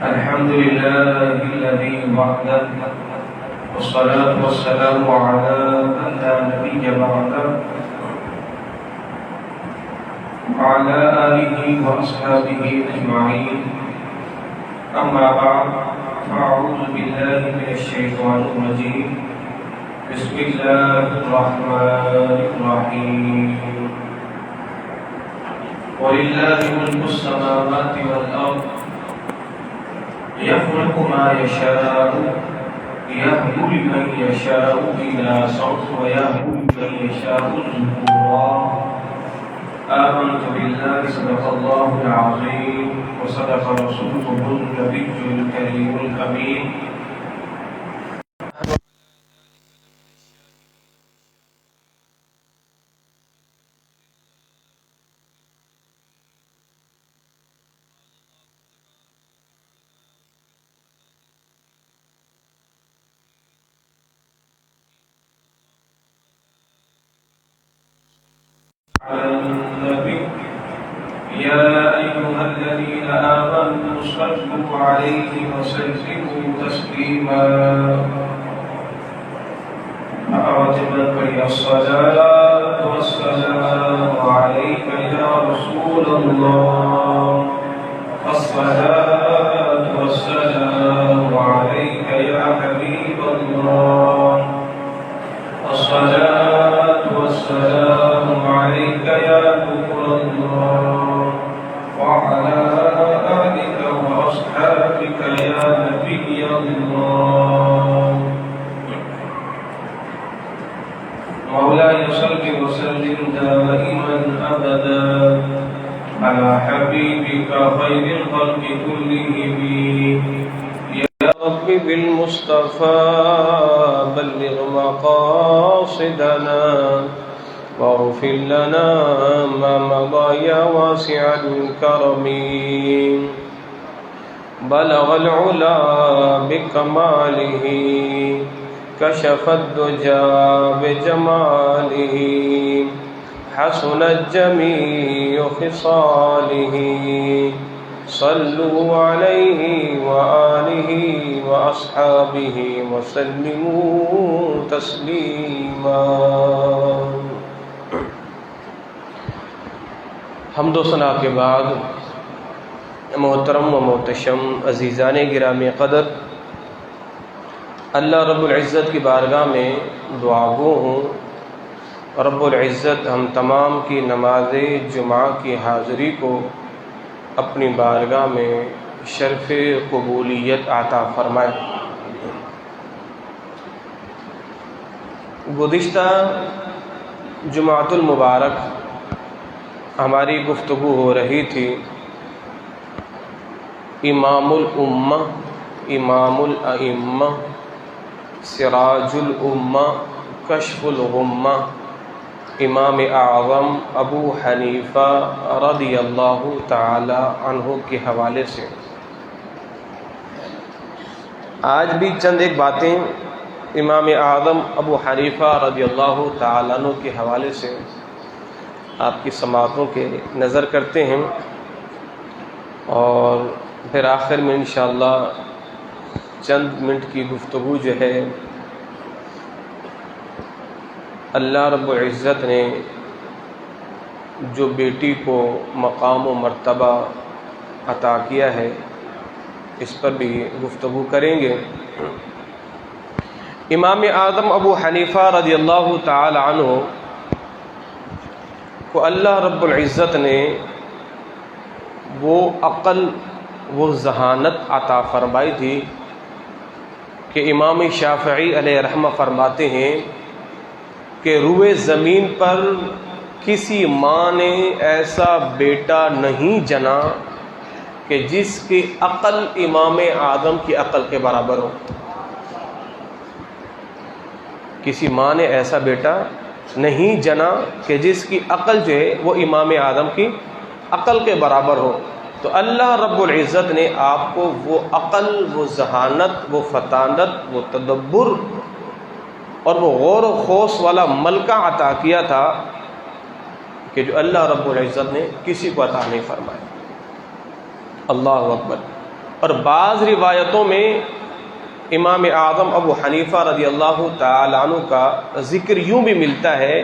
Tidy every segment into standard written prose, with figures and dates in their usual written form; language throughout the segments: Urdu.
الحمد لله الذي وحده والصلاة والسلام على من لا نبي بعده وعلى آله وأصحابه أجمعين. أما بعد فأعوذ بالله من الشيطان الرجيم. بسم الله الرحمن الرحيم. ولله ملك السماوات والأرض يخلق ما يشاء يهب لمن يشاء إناثا ويهب لمن يشاء الذكورا. آمنت بالله صدق الله العظيم وصدق رسوله النبي الكريم الأمين. النبي يا أيها الذين آمنوا صلوا عليه وسلموا تسليما. أعجبك الصلاة والسلام عليك يا رسول الله. الصلاة والسلام عليك يا حبيب الله. الصلاة والسلام عليك يا نور الله وعلى آلك وأصحابك يا نبي الله. مولاي صل وسلم دائما أبدا على حبيبك خير الخلق كلهم. يا رب بالمصطفى بلغ مقاصدنا واغفر لنا ما مضى يا واسع الكرم. بلغ العلا بكماله كشف الدجى بجماله حسنت جميع خصاله. صلوا عليه وآله وأصحابه وسلموا تسلیما. حمد و ثنا کے بعد محترم و محتشم عزیزان گرامی قدر، اللہ رب العزت کی بارگاہ میں دعا گو ہوں. رب العزت ہم تمام کی نماز جمعہ کی حاضری کو اپنی بارگاہ میں شرف قبولیت عطا فرمائے. گزشتہ جمعۃ المبارک ہماری گفتگو ہو رہی تھی امام الامہ، امام الائمہ، سراج الامہ، کشف الغمہ، امام اعظم ابو حنیفہ رضی اللہ تعالی عنہ کے حوالے سے. آج بھی چند ایک باتیں امام اعظم ابو حنیفہ رضی اللہ تعالی عنہ کے حوالے سے آپ کی سماعتوں کے نظر کرتے ہیں، اور پھر آخر میں انشاءاللہ چند منٹ کی گفتگو جو ہے اللہ رب العزت نے جو بیٹی کو مقام و مرتبہ عطا کیا ہے اس پر بھی گفتگو کریں گے. امام اعظم ابو حنیفہ رضی اللہ تعالی عنہ کو اللہ رب العزت نے وہ عقل، وہ ذہانت عطا فرمائی تھی کہ امام شافعی علیہ رحمہ فرماتے ہیں کہ روئے زمین پر کسی ماں نے ایسا بیٹا نہیں جنا کہ جس کی عقل امام اعظم کی عقل کے برابر ہو. کسی ماں نے ایسا بیٹا نہیں جنا کہ جس کی عقل جو ہے وہ امام اعظم کی عقل کے برابر ہو. تو اللہ رب العزت نے آپ کو وہ عقل، وہ ذہانت، وہ فطانت، وہ تدبر اور وہ غور و خوص والا ملکہ عطا کیا تھا کہ جو اللہ رب العزت نے کسی کو عطا نہیں فرمایا. اللہ اکبر. اور بعض روایتوں میں امام اعظم ابو حنیفہ رضی اللہ تعالی عنہ کا ذکر یوں بھی ملتا ہے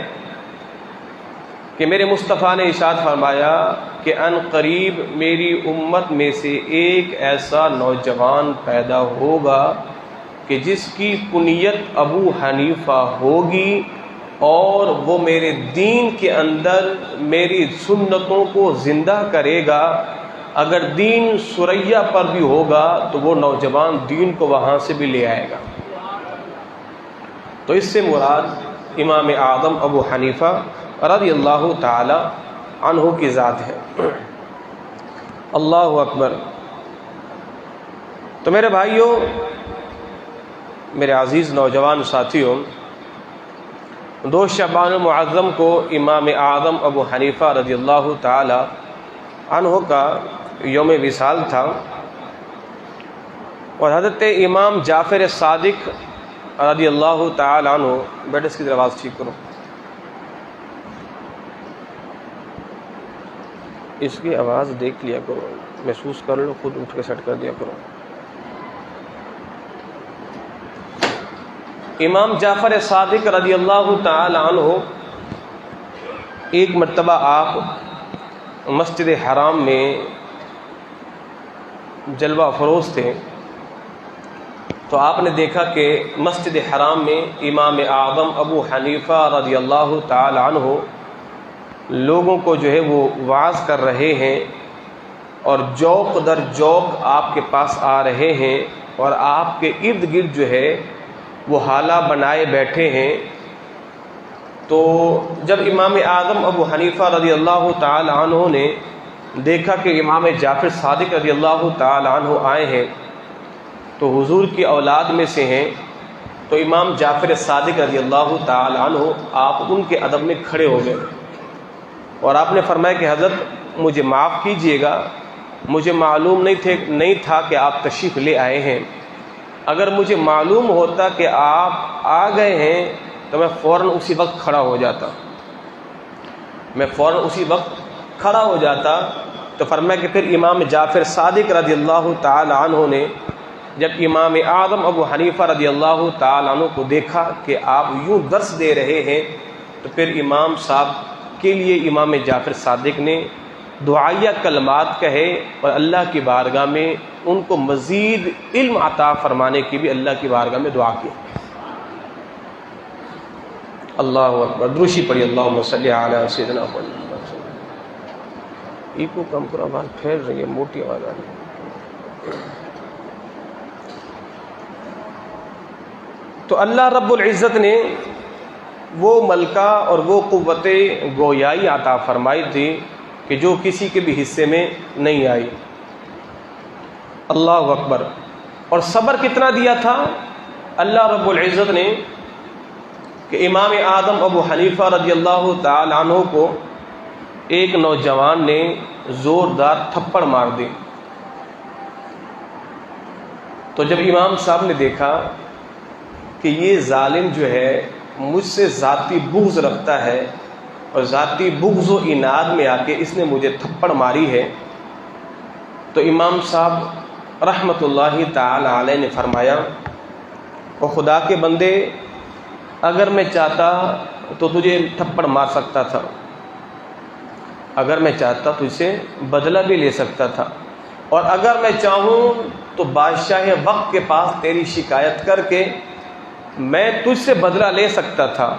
کہ میرے مصطفیٰ نے ارشاد فرمایا کہ ان قریب میری امت میں سے ایک ایسا نوجوان پیدا ہوگا کہ جس کی کنیت ابو حنیفہ ہوگی اور وہ میرے دین کے اندر میری سنتوں کو زندہ کرے گا. اگر دین سریا پر بھی ہوگا تو وہ نوجوان دین کو وہاں سے بھی لے آئے گا. تو اس سے مراد امام اعظم ابو حنیفہ رضی اللہ تعالی عنہ کی ذات ہے. اللہ اکبر. تو میرے بھائیوں، میرے عزیز نوجوان ساتھیوں، 2 شعبان المعظم کو امام اعظم ابو حنیفہ رضی اللہ تعالی عنہ کا یوم وصال تھا، اور حضرت امام جعفر صادق رضی اللہ تعالی عنہ، بیٹے اس کی آواز ٹھیک کرو، اس کی آواز دیکھ لیا کرو، محسوس کر لو، خود اٹھ کے سیٹ کر دیا کرو. امام جعفر صادق رضی اللہ تعالی عنہ ایک مرتبہ آپ مسجد حرام میں جلوہ فروز تھے، تو آپ نے دیکھا کہ مسجد حرام میں امام اعظم ابو حنیفہ رضی اللہ تعالی عنہ لوگوں کو جو ہے وہ وعظ کر رہے ہیں، اور جوق در جوق آپ کے پاس آ رہے ہیں، اور آپ کے ارد گرد جو ہے وہ حالہ بنائے بیٹھے ہیں. تو جب امام اعظم ابو حنیفہ رضی اللہ تعالی عنہ نے دیکھا کہ امام جعفر صادق رضی اللہ تعالی عنہ آئے ہیں، تو حضور کی اولاد میں سے ہیں، تو امام جعفر صادق رضی اللہ تعالی عنہ آپ ان کے ادب میں کھڑے ہو گئے، اور آپ نے فرمایا کہ حضرت مجھے معاف کیجئے گا، مجھے معلوم نہیں تھا کہ آپ تشریف لے آئے ہیں. اگر مجھے معلوم ہوتا کہ آپ آ گئے ہیں تو میں فوراً اسی وقت کھڑا ہو جاتا. تو فرمایا کہ پھر امام جعفر صادق رضی اللہ تعالی عنہ نے جب امام اعظم ابو حنیفہ رضی اللہ تعالی عنہ کو دیکھا کہ آپ یوں درس دے رہے ہیں، تو پھر امام صاحب کے لیے امام جعفر صادق نے دعائیہ کلمات کہے، اور اللہ کی بارگاہ میں ان کو مزید علم عطا فرمانے کی بھی اللہ کی بارگاہ میں دعا کی. اللہ اکبر. دروشی پڑھی اللہم صلی علی سیدنا محمد. ایکو کم کرو، آواز پھیل رہی ہے، موٹی آواز آ رہی ہے. تو اللہ رب العزت نے وہ ملکہ اور وہ قوت گویائی عطا فرمائی تھی کہ جو کسی کے بھی حصے میں نہیں آئی. اللہ اکبر. اور صبر کتنا دیا تھا اللہ رب العزت نے کہ امام اعظم ابو حنیفہ رضی اللہ تعالی عنہ کو ایک نوجوان نے زوردار تھپڑ مار دی. تو جب امام صاحب نے دیکھا کہ یہ ظالم جو ہے مجھ سے ذاتی بغض رکھتا ہے، اور ذاتی بغض و عناد میں آ کے اس نے مجھے تھپڑ ماری ہے، تو امام صاحب رحمت اللہ تعالی علیہ نے فرمایا، او خدا کے بندے، اگر میں چاہتا تو تجھے تھپڑ مار سکتا تھا، اگر میں چاہتا تجھ سے بدلہ بھی لے سکتا تھا، اور اگر میں چاہوں تو بادشاہ وقت کے پاس تیری شکایت کر کے میں تجھ سے بدلہ لے سکتا تھا،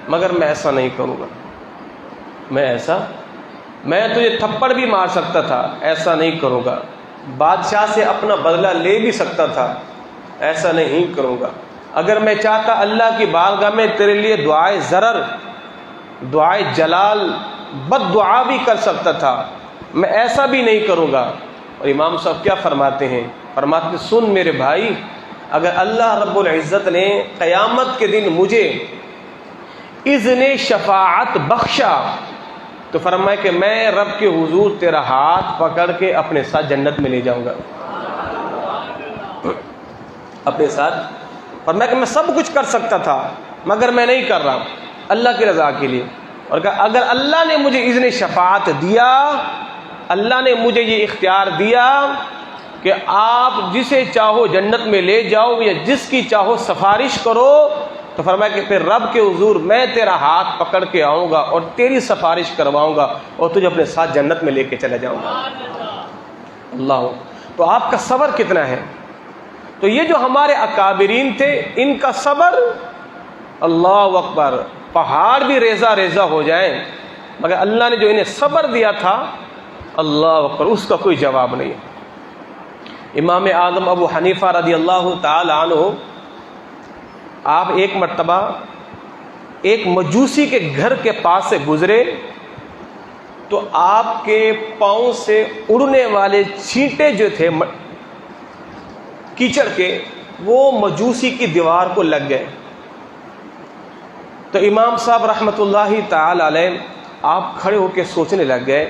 مگر میں ایسا نہیں کروں گا. میں تجھے تھپڑ بھی مار سکتا تھا، ایسا نہیں کروں گا. بادشاہ سے اپنا بدلہ لے بھی سکتا تھا، ایسا نہیں کروں گا. اگر میں چاہتا اللہ کی بارگاہ میں تیرے لیے دعائے ضرر، دعائے جلال، بد دعا بھی کر سکتا تھا، میں ایسا بھی نہیں کروں گا. اور امام صاحب کیا فرماتے ہیں؟ فرماتے سن میرے بھائی، اگر اللہ رب العزت نے قیامت کے دن مجھے اذن شفاعت بخشا تو فرمائے کہ میں رب کے حضور تیرا ہاتھ پکڑ کے اپنے ساتھ جنت میں لے جاؤں گا. اپنے ساتھ فرمایا کہ میں سب کچھ کر سکتا تھا مگر میں نہیں کر رہا اللہ کی رضا کے لیے. اور کہا اگر اللہ نے مجھے اذن شفاعت دیا، اللہ نے مجھے یہ اختیار دیا کہ آپ جسے چاہو جنت میں لے جاؤ یا جس کی چاہو سفارش کرو، تو فرمایا کہ پھر رب کے حضور میں تیرا ہاتھ پکڑ کے آؤں گا اور تیری سفارش کرواؤں گا اور تجھے اپنے ساتھ جنت میں لے کے چلا جاؤں گا۔ اللہ، تو آپ کا صبر کتنا ہے؟ تو یہ جو ہمارے اکابرین تھے، ان کا صبر، اللہ اکبر، پہاڑ بھی ریزہ ریزہ ہو جائیں، مگر اللہ نے جو انہیں صبر دیا تھا، اللہ اکبر، اس کا کوئی جواب نہیں۔ امام اعظم ابو حنیفہ رضی اللہ تعالی عنہ، آپ ایک مرتبہ ایک مجوسی کے گھر کے پاس سے گزرے تو آپ کے پاؤں سے اڑنے والے چھینٹے جو تھے کیچڑ کے، وہ مجوسی کی دیوار کو لگ گئے۔ تو امام صاحب رحمۃ اللہ تعالی علیہ آپ کھڑے ہو کے سوچنے لگ گئے،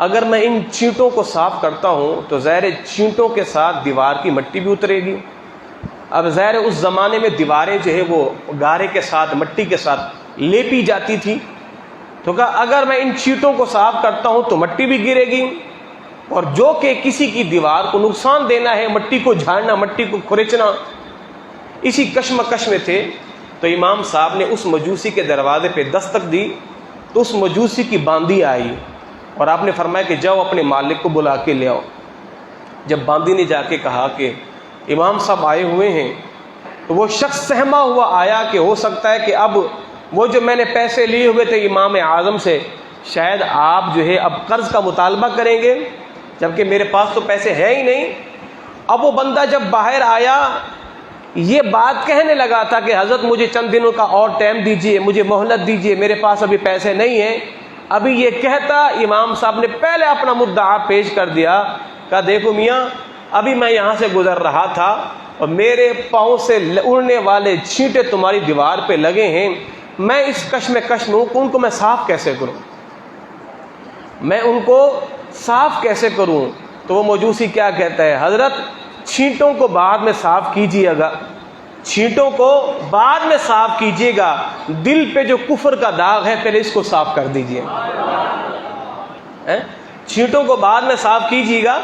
اگر میں ان چینٹوں کو صاف کرتا ہوں تو ظاہر چینٹوں کے ساتھ دیوار کی مٹی بھی اترے گی۔ اب ظاہر اس زمانے میں دیواریں جو ہے وہ گارے کے ساتھ، مٹی کے ساتھ لیپی جاتی تھی، تو کہا اگر میں ان چینٹوں کو صاف کرتا ہوں تو مٹی بھی گرے گی، اور جو کہ کسی کی دیوار کو نقصان دینا ہے، مٹی کو جھاڑنا، مٹی کو کھرچنا، اسی کشمکش میں تھے۔ تو امام صاحب نے اس مجوسی کے دروازے پہ دستک دی تو اس مجوسی کی باندی آئی، اور آپ نے فرمایا کہ جاؤ اپنے مالک کو بلا کے لے آؤ۔ جب باندی نے جا کے کہا کہ امام صاحب آئے ہوئے ہیں، تو وہ شخص سہما ہوا آیا کہ ہو سکتا ہے کہ اب وہ جو میں نے پیسے لیے ہوئے تھے امام اعظم سے، شاید آپ جو ہے اب قرض کا مطالبہ کریں گے، جبکہ میرے پاس تو پیسے ہیں ہی نہیں۔ اب وہ بندہ جب باہر آیا، یہ بات کہنے لگا تھا کہ حضرت مجھے چند دنوں کا اور ٹائم دیجئے، مجھے مہلت دیجئے، میرے پاس ابھی پیسے نہیں ہیں۔ ابھی یہ کہتا امام صاحب نے پہلے اپنا مدعا پیش کر دیا، کہا دیکھو میاں، ابھی میں یہاں سے گزر رہا تھا اور میرے پاؤں سے اڑنے والے چھینٹے تمہاری دیوار پہ لگے ہیں، میں اس کشمکش میں ہوں کہ ان کو میں صاف کیسے کروں، میں ان کو صاف کیسے کروں۔ تو وہ مجوسی کیا کہتا ہے، حضرت چھینٹوں کو بعد میں صاف کیجیے گا، چھینٹوں کو بعد میں صاف کیجیے گا، دل پہ جو کفر کا داغ ہے پہلے اس کو صاف کر دیجیے۔ چھینٹوں کو بعد میں صاف کیجیے گا،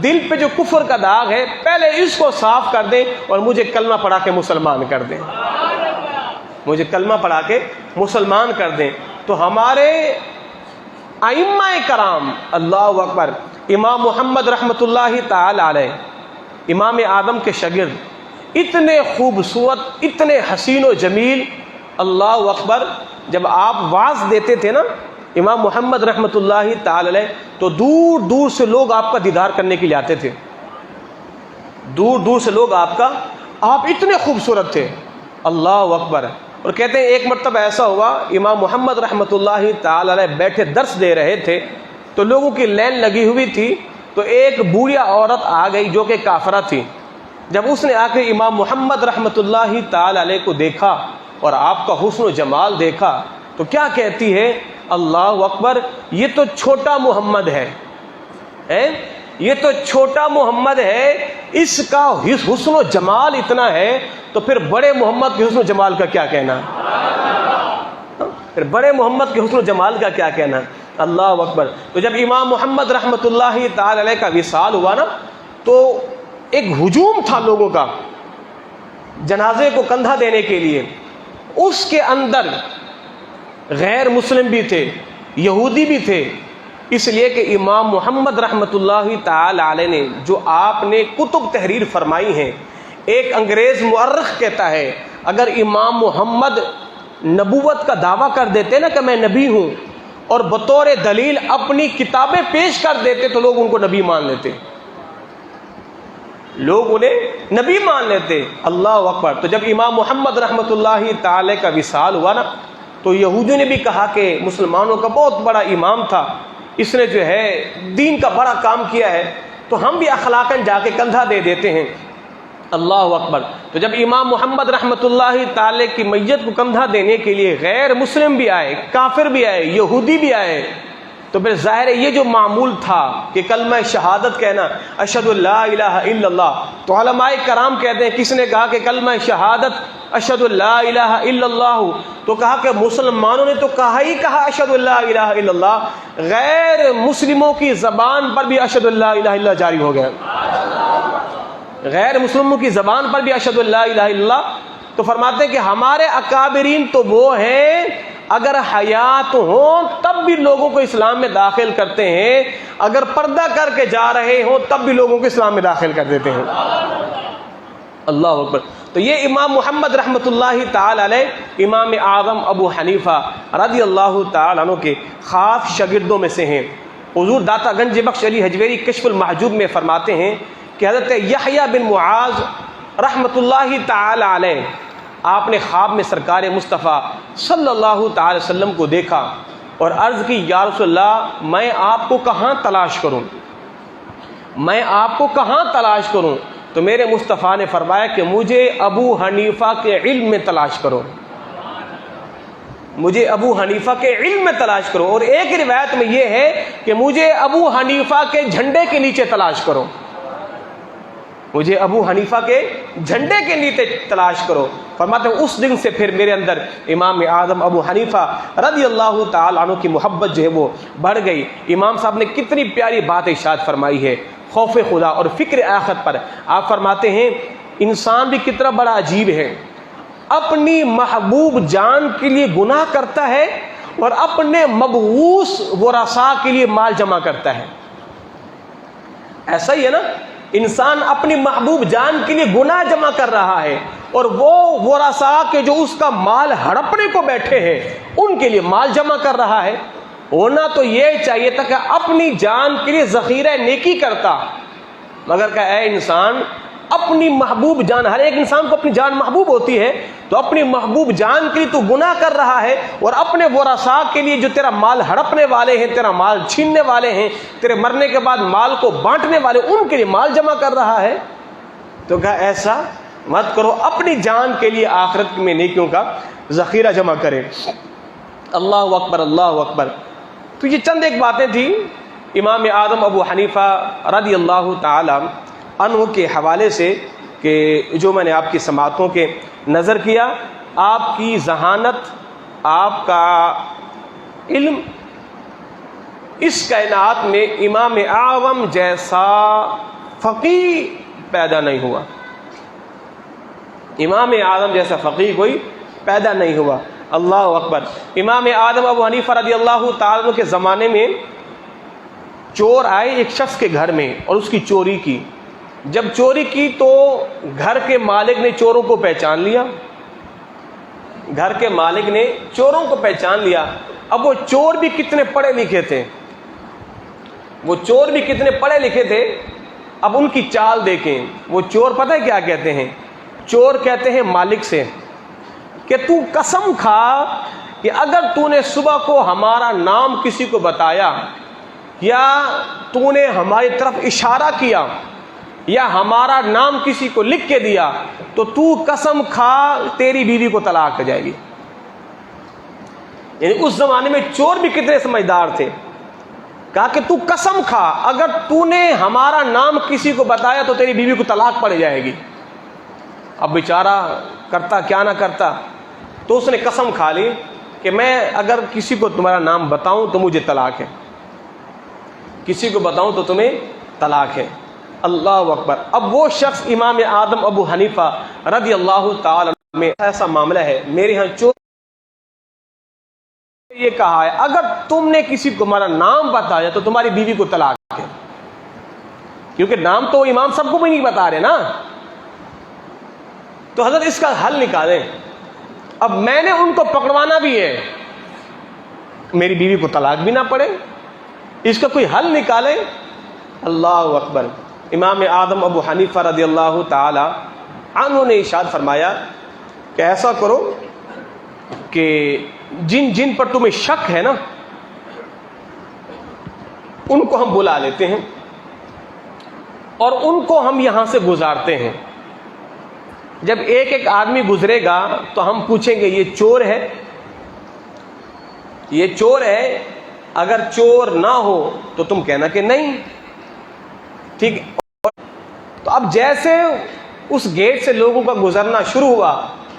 دل پہ جو کفر کا داغ ہے پہلے اس کو صاف کر دیں، اور مجھے کلمہ پڑھا کے مسلمان کر دیں، مجھے کلمہ پڑھا کے مسلمان کر دیں۔ تو ہمارے ائمہ کرام، اللہ اکبر، امام محمد رحمۃ اللہ تعالی علیہ، امام اعظم کے شاگرد، اتنے خوبصورت، اتنے حسین و جمیل، اللہ اکبر، جب آپ واعظ دیتے تھے نا امام محمد رحمۃ اللہ تعالی علیہ، تو دور دور سے لوگ آپ کا دیدار کرنے کے لیے آتے تھے، دور دور سے لوگ آپ اتنے خوبصورت تھے، اللہ اکبر۔ اور کہتے ہیں ایک مرتبہ ایسا ہوا، امام محمد رحمۃ اللہ تعالی علیہ بیٹھے درس دے رہے تھے، تو لوگوں کی لائن لگی ہوئی تھی، تو ایک بوڑھیا عورت آ گئی جو کہ کافرہ تھی۔ جب اس نے آ کے امام محمد رحمۃ اللہ تعالی علیہ کو دیکھا اور آپ کا حسن و جمال دیکھا، تو کیا کہتی ہے، اللہ اکبر، یہ تو چھوٹا محمد ہے، یہ تو چھوٹا محمد ہے، اس کا حسن و جمال اتنا ہے، تو پھر بڑے محمد کے حسن و جمال کا کیا کہنا، پھر بڑے محمد کے حسن و جمال کا کیا کہنا، اللہ اکبر۔ تو جب امام محمد رحمۃ اللہ تعالی علیہ کا وصال ہوا نا، تو ایک ہجوم تھا لوگوں کا جنازے کو کندھا دینے کے لیے، اس کے اندر غیر مسلم بھی تھے، یہودی بھی تھے، اس لیے کہ امام محمد رحمۃ اللہ تعالی علیہ نے جو آپ نے کتب تحریر فرمائی ہیں، ایک انگریز مورخ کہتا ہے اگر امام محمد نبوت کا دعویٰ کر دیتے نا کہ میں نبی ہوں، اور بطور دلیل اپنی کتابیں پیش کر دیتے، تو لوگ ان کو نبی مان لیتے، لوگ انہیں نبی مان لیتے، اللہ اکبر۔ تو جب امام محمد رحمۃ اللہ تعالی کا وصال ہوا نا، تو یہودیوں نے بھی کہا کہ مسلمانوں کا بہت بڑا امام تھا، اس نے جو ہے دین کا بڑا کام کیا ہے، تو ہم بھی اخلاقاً جا کے کندھا دے دیتے ہیں، اللہ اکبر۔ تو جب امام محمد رحمۃ اللہ تعالی کی میت کو کندھا دینے کے لیے غیر مسلم بھی آئے، کافر بھی آئے، یہودی بھی آئے، تو پھر ظاہر ہے یہ جو معمول تھا کہ کلمہ شہادت کہنا، اشہد لا الہ الا اللہ، تو علماء کرام کہتے ہیں کس نے کہا کہ کلمہ شہادت اشہد اللہ الہ الا اللہ، تو کہا کہ مسلمانوں نے تو کہا ہی کہا اشہد اللہ الہ الا اللہ، غیر مسلموں کی زبان پر بھی اشہد اللہ الہ الا اللہ جاری ہو گیا، غیر مسلموں کی زبان پر بھی اشہد اللہ الہ الا اللہ۔ تو فرماتے ہیں کہ ہمارے اکابرین تو وہ ہیں اگر حیات ہوں تب بھی لوگوں کو اسلام میں داخل کرتے ہیں، اگر پردہ کر کے جا رہے ہوں تب بھی لوگوں کو اسلام میں داخل کر دیتے ہیں۔ اللہ اکبر۔ تو یہ امام محمد رحمۃ اللہ تعالی علیہ، امام اعظم ابو حنیفہ رضی اللہ تعالی عنہ کے خاص شاگردوں میں سے ہیں۔ حضور داتا گنج بخش علی حجویری کشف المحجوب میں فرماتے ہیں کہ حضرت یحییٰ بن معاذ رحمۃ اللہ تعالی علیہ، آپ نے خواب میں سرکار مصطفیٰ صلی اللہ تعالی وسلم کو دیکھا اور عرض کی یا رسول اللہ میں آپ کو کہاں تلاش کروں، میں آپ کو کہاں تلاش کروں؟ تو میرے مصطفیٰ نے فرمایا کہ مجھے ابو حنیفہ کے علم میں تلاش کرو، مجھے ابو حنیفہ کے علم میں تلاش کرو۔ اور ایک روایت میں یہ ہے کہ مجھے ابو حنیفہ کے جھنڈے کے نیچے تلاش کرو، مجھے ابو حنیفہ کے جھنڈے کے نیچے تلاش کرو۔ فرماتے ہیں اس دن سے پھر میرے اندر امام اعظم ابو حنیفہ رضی اللہ تعالی عنہ کی محبت جو ہے وہ بڑھ گئی۔ امام صاحب نے کتنی پیاری بات ارشاد فرمائی ہے خوف خدا اور فکر آخرت پر۔ آپ فرماتے ہیں انسان بھی کتنا بڑا عجیب ہے، اپنی محبوب جان کے لیے گناہ کرتا ہے اور اپنے مبعوث ورثاء کے لیے مال جمع کرتا ہے۔ ایسا ہی ہے نا، انسان اپنی محبوب جان کے لیے گناہ جمع کر رہا ہے اور وہ ورثاء کے جو اس کا مال ہڑپنے کو بیٹھے ہیں ان کے لیے مال جمع کر رہا ہے۔ ہونا تو یہ چاہیے تھا کہ اپنی جان کے لیے ذخیرہ نیکی کرتا، مگر کہ اے انسان اپنی محبوب جان، ہر ایک انسان کو اپنی جان محبوب ہوتی ہے، تو اپنی محبوب جان کے لیے تو گناہ کر رہا ہے اور اپنے ورثاء کے لیے جو تیرا مال ہڑپنے والے ہیں، تیرا مال چھیننے والے ہیں، تیرے مرنے کے بعد مال کو بانٹنے والے، ان کے لیے مال جمع کر رہا ہے۔ تو کہا ایسا مت کرو، اپنی جان کے لیے آخرت میں نیکیوں کا ذخیرہ جمع کرے۔ اللہ اکبر، اللہ اکبر۔ تو یہ چند ایک باتیں تھیں امام اعظم ابو حنیفہ رضی اللہ تعالی عنہ کے حوالے سے کہ جو میں نے آپ کی سماعتوں کے نظر کیا۔ آپ کی ذہانت، آپ کا علم، اس کائنات میں امام اعظم جیسا فقیہ پیدا نہیں ہوا، امام اعظم جیسا فقیہ کوئی پیدا نہیں ہوا۔ اللہ اکبر۔ امام اعظم ابو حنیفہ رضی اللہ تعالیٰ عنہ کے زمانے میں چور آئے ایک شخص کے گھر میں اور اس کی چوری کی۔ جب چوری کی تو گھر کے مالک نے چوروں کو پہچان لیا، گھر کے مالک نے چوروں کو پہچان لیا۔ اب وہ چور بھی کتنے پڑھے لکھے تھے، وہ چور بھی کتنے پڑھے لکھے تھے۔ اب ان کی چال دیکھیں، وہ چور پتہ ہے کیا کہتے ہیں؟ چور کہتے ہیں مالک سے کہ تو قسم کھا کہ اگر تو نے صبح کو ہمارا نام کسی کو بتایا یا تو نے ہماری طرف اشارہ کیا یا ہمارا نام کسی کو لکھ کے دیا تو تو قسم کھا تیری بیوی کو طلاق ہو جائے گی۔ یعنی اس زمانے میں چور بھی کتنے سمجھدار تھے۔ کہا کہ تو قسم کھا اگر تو نے ہمارا نام کسی کو بتایا تو تیری بیوی کو طلاق پڑ جائے گی۔ اب بیچارہ کرتا کیا نہ کرتا، تو اس نے قسم کھا لی کہ میں اگر کسی کو تمہارا نام بتاؤں تو مجھے طلاق ہے، کسی کو بتاؤں تو تمہیں طلاق ہے۔ اللہ اکبر۔ اب وہ شخص امام اعظم ابو حنیفہ رضی اللہ تعالی عنہ میں ایسا معاملہ ہے، میرے ہاں چور یہ کہا ہے اگر تم نے کسی کو ہمارا نام بتایا تو تمہاری بیوی کو طلاق ہے، کیونکہ نام تو امام سب کو بھی نہیں بتا رہے نا۔ تو حضرت اس کا حل نکالیں۔ اب میں نے ان کو پکڑوانا بھی ہے، میری بیوی کو طلاق بھی نہ پڑے، اس کا کوئی حل نکالیں۔ اللہ اکبر۔ امام اعظم ابو حنیفہ رضی اللہ تعالی عنہ نے ارشاد فرمایا کہ ایسا کرو کہ جن جن پر تمہیں شک ہے نا ان کو ہم بلا لیتے ہیں اور ان کو ہم یہاں سے گزارتے ہیں۔ جب ایک ایک آدمی گزرے گا تو ہم پوچھیں گے یہ چور ہے، یہ چور ہے، اگر چور نہ ہو تو تم کہنا کہ نہیں، ٹھیک ہے۔ تو اب جیسے اس گیٹ سے لوگوں کا گزرنا شروع ہوا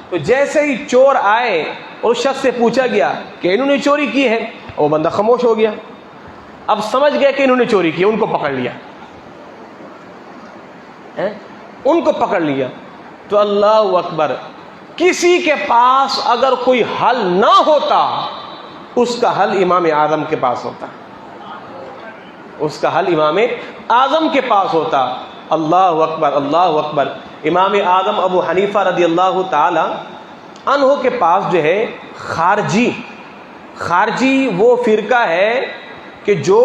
تو جیسے ہی چور آئے اور اس شخص سے پوچھا گیا کہ انہوں نے چوری کی ہے، وہ بندہ خاموش ہو گیا. اب سمجھ گئے کہ انہوں نے چوری کی، ان کو پکڑ لیا، ان کو پکڑ لیا. تو اللہ اکبر، کسی کے پاس اگر کوئی حل نہ ہوتا، اس کا حل امام اعظم کے پاس ہوتا، اس کا حل امام اعظم کے پاس ہوتا. اللہ اکبر، اللہ اکبر. امام اعظم ابو حنیفہ رضی اللہ تعالی عنہ کے پاس جو ہے خارجی وہ فرقہ ہے کہ جو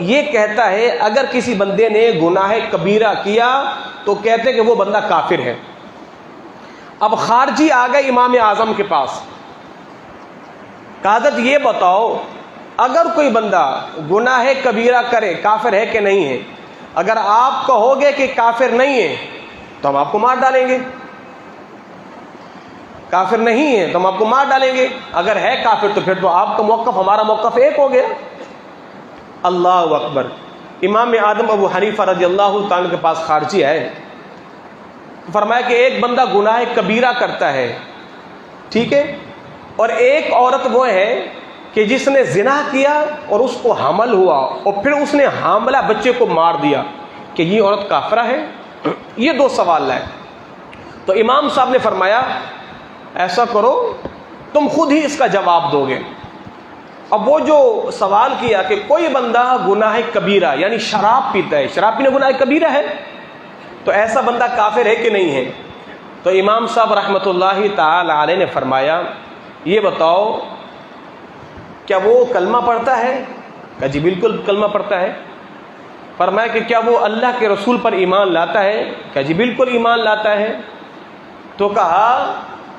یہ کہتا ہے اگر کسی بندے نے گناہ کبیرہ کیا تو کہتے کہ وہ بندہ کافر ہے. اب خارجی آ گئے امام اعظم کے پاس، کہ حضرت یہ بتاؤ اگر کوئی بندہ گناہ کبیرہ کرے کافر ہے کہ نہیں ہے؟ اگر آپ کہو گے کہ کافر نہیں ہے تو ہم آپ کو مار ڈالیں گے، کافر نہیں ہے تو ہم آپ کو مار ڈالیں گے، اگر ہے کافر تو پھر تو آپ کا موقف ہمارا موقف ایک ہو گیا. اللہ اکبر. امام اعظم ابو حنیفہ رضی اللہ تعالیٰ کے پاس خارجی آئے، فرمایا کہ ایک بندہ گناہ کبیرہ کرتا ہے، ٹھیک ہے، اور ایک عورت وہ ہے کہ جس نے زنا کیا اور اس کو حمل ہوا اور پھر اس نے حاملہ بچے کو مار دیا، کہ یہ عورت کافرہ ہے؟ یہ دو سوال لائے. تو امام صاحب نے فرمایا ایسا کرو تم خود ہی اس کا جواب دو گے. اب وہ جو سوال کیا کہ کوئی بندہ گناہ کبیرہ یعنی شراب پیتا ہے، شراب پینا گناہ کبیرہ ہے، تو ایسا بندہ کافر ہے کہ نہیں ہے؟ تو امام صاحب رحمۃ اللہ تعالی علیہ نے فرمایا یہ بتاؤ کیا وہ کلمہ پڑھتا ہے؟ کہا جی بالکل کلمہ پڑھتا ہے. فرمایا کہ کیا وہ اللہ کے رسول پر ایمان لاتا ہے؟ کہا جی بالکل ایمان لاتا ہے. تو کہا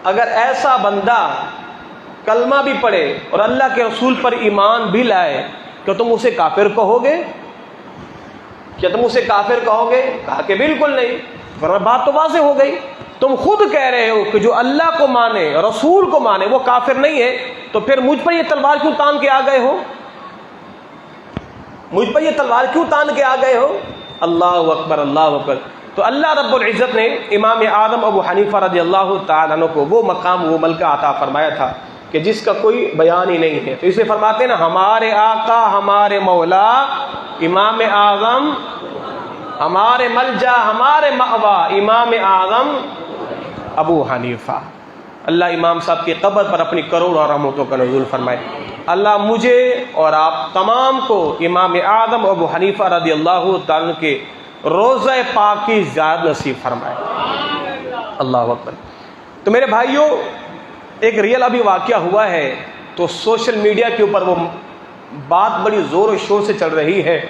اگر ایسا بندہ کلمہ بھی پڑھے اور اللہ کے رسول پر ایمان بھی لائے تو تم اسے کافر کہو گے؟ کیا تم اسے کافر کہو گے؟ کہا کہ بالکل نہیں. فرمایا بات تو واضح ہو گئی، تم خود کہہ رہے ہو کہ جو اللہ کو مانے رسول کو مانے وہ کافر نہیں ہے، تو پھر مجھ پر یہ تلوار کیوں تان کے آ گئے ہو؟ مجھ پر یہ تلوار کیوں تان کے آ گئے ہو؟ اللہ اکبر، اللہ اکبر. تو اللہ رب العزت نے امام اعظم ابو حنیفہ رضی اللہ تعالیٰ عنہ کو وہ مقام وہ ملکہ عطا فرمایا تھا کہ جس کا کوئی بیان ہی نہیں ہے. تو اسے فرماتے ہیں نا ہمارے آقا ہمارے مولا امام اعظم، ہمارے ملجا ہمارے مأوا امام اعظم ابو حنیفہ. اللہ امام صاحب کی قبر پر اپنی کروڑوں رحمتوں کا نزول فرمائے. اللہ مجھے اور آپ تمام کو امام اعظم ابو حنیفہ رضی اللہ تعالیٰ کے روضہ پاک کی زیارت نصیب فرمائے. اللہ اکبر. تو میرے بھائیوں ایک ریئل ابھی واقعہ ہوا ہے، تو سوشل میڈیا کے اوپر وہ بات بڑی زور و شور سے چل رہی ہے،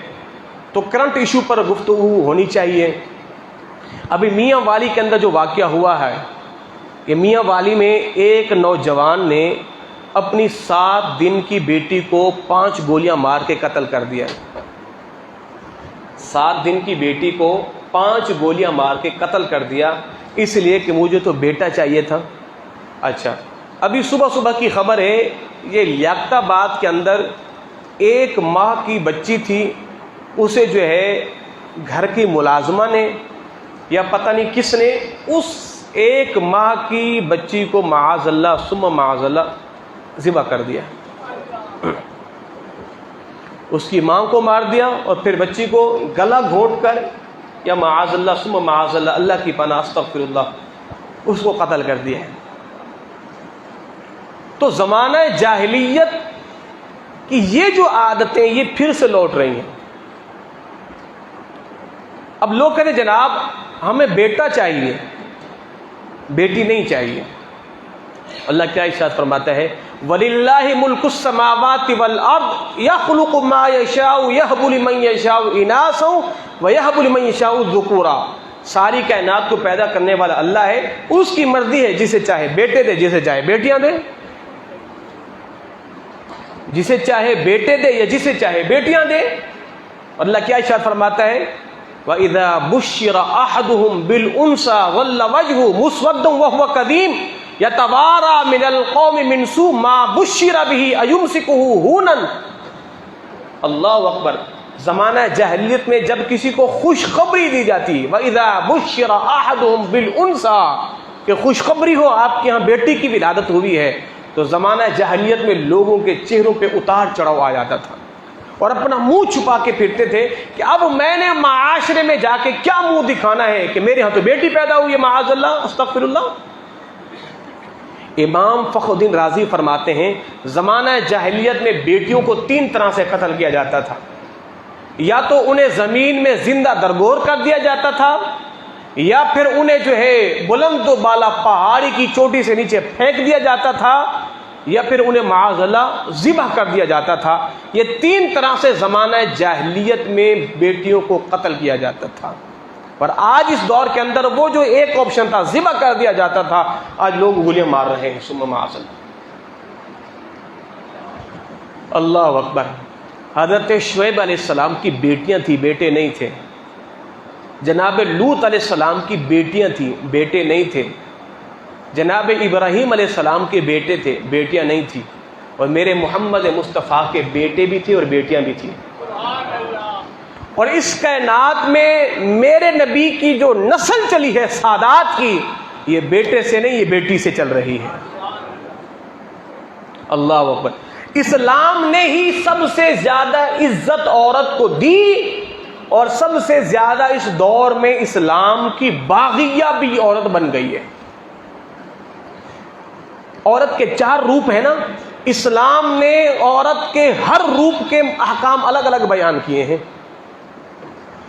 تو کرنٹ ایشو پر گفتگو ہونی چاہیے. ابھی میاں والی کے اندر جو واقعہ ہوا ہے، یہ میاں والی میں ایک نوجوان نے اپنی 7 دن کی بیٹی کو 5 گولیاں مار کے قتل کر دیا. 7 دن کی بیٹی کو 5 گولیاں مار کے قتل کر دیا، اس لیے کہ مجھے تو بیٹا چاہیے تھا. اچھا، ابھی صبح صبح کی خبر ہے، یہ لیاقت آباد کے اندر 1 ماہ کی بچی تھی، اسے جو ہے گھر کی ملازمہ نے یا پتہ نہیں کس نے اس 1 ماہ کی بچی کو معاذ اللہ ثم معاذ اللہ ذبح کر دیا. اس کی ماں کو مار دیا اور پھر بچی کو گلا گھونٹ کر یا معاذ اللہ ثم معاذ اللہ، اللہ کی پناہ استغفر اللہ، اس کو قتل کر دیا ہے. تو زمانہ جاہلیت کی یہ جو عادتیں یہ پھر سے لوٹ رہی ہیں. اب لوگ کہتے ہیں جناب ہمیں بیٹا چاہیے، بیٹی نہیں چاہیے. اللہ کیا ارشاد فرماتا ہے، وَلِلَّهِ مُلْكُ السَّمَاوَاتِ وَالْأَرْضِ يَخْلُقُ مَا يَشَاءُ يَهْبُ لِمَن يَشَاءُ إِنَاثًا وَيَهْبُ لِمَن يَشَاءُ ذُكُورًا. ساری کائنات کو پیدا کرنے والا اللہ ہے، اس کی مرضی ہے، جسے چاہے بیٹے دے، جسے چاہے بیٹیاں دے، جسے چاہے بیٹے دے یا جسے چاہے بیٹیاں دے. اللہ کیا ارشاد فرماتا ہے، وَإِذَا بُشِّرَ أَحَدُهُم بِالْأُنثَىٰ ظَلَّ وَجْهُهُ مُسْوَدًّا وَهُوَ كَظِيمٌ يَتَوَارَىٰ مِنَ الْقَوْمِ مِنْ سُوءِ مَا بُشِّرَ بِهِ أَيُمْسِكُهُ هُونًا. اللہ اکبر. زمانہ جاہلیت میں جب کسی کو خوشخبری دی جاتی، وَإِذَا بُشِّرَ أَحَدُهُم بِالْأُنثَىٰ، کہ خوشخبری ہو آپ کے یہاں بیٹی کی ولادت ہوئی ہے، تو زمانہ جاہلیت میں لوگوں کے چہروں پہ اتار چڑھاؤ آ جاتا تھا اور اپنا منہ چھپا کے پھرتے تھے کہ اب میں نے معاشرے میں جا کے کیا منہ دکھانا ہے کہ میرے ہاں تو بیٹی پیدا ہوئی ہے، معاذ اللہ، استغفر اللہ۔ امام فخر الدین رازی فرماتے ہیں زمانہ جاہلیت میں بیٹیوں کو 3 طرح سے قتل کیا جاتا تھا، یا تو انہیں زمین میں زندہ درگور کر دیا جاتا تھا، یا پھر انہیں جو ہے بلند و بالا پہاڑی کی چوٹی سے نیچے پھینک دیا جاتا تھا، یا پھر انہیں معاذ اللہ ذبح کر دیا جاتا تھا۔ یہ 3 طرح سے زمانہ جاہلیت میں بیٹیوں کو قتل کیا جاتا تھا، اور آج اس دور کے اندر وہ جو ایک آپشن تھا ذبح کر دیا جاتا تھا، آج لوگ گولیاں مار رہے ہیں، ثم معاذ اللہ۔ اللہ اکبر۔ حضرت شعیب علیہ السلام کی بیٹیاں تھیں، بیٹے نہیں تھے۔ جناب لوط علیہ السلام کی بیٹیاں تھیں، بیٹے نہیں تھے۔ جناب ابراہیم علیہ السلام کے بیٹے تھے، بیٹیاں نہیں تھیں۔ اور میرے محمد مصطفیٰ کے بیٹے بھی تھے اور بیٹیاں بھی تھیں۔ اور اس کائنات میں میرے نبی کی جو نسل چلی ہے سادات کی، یہ بیٹے سے نہیں، یہ بیٹی سے چل رہی ہے۔ اللہ اکبر۔ اسلام نے ہی سب سے زیادہ عزت عورت کو دی، اور سب سے زیادہ اس دور میں اسلام کی باغیہ بھی عورت بن گئی ہے۔ عورت کے 4 روپ ہیں نا، اسلام نے عورت کے ہر روپ کے احکام الگ الگ بیان کیے ہیں۔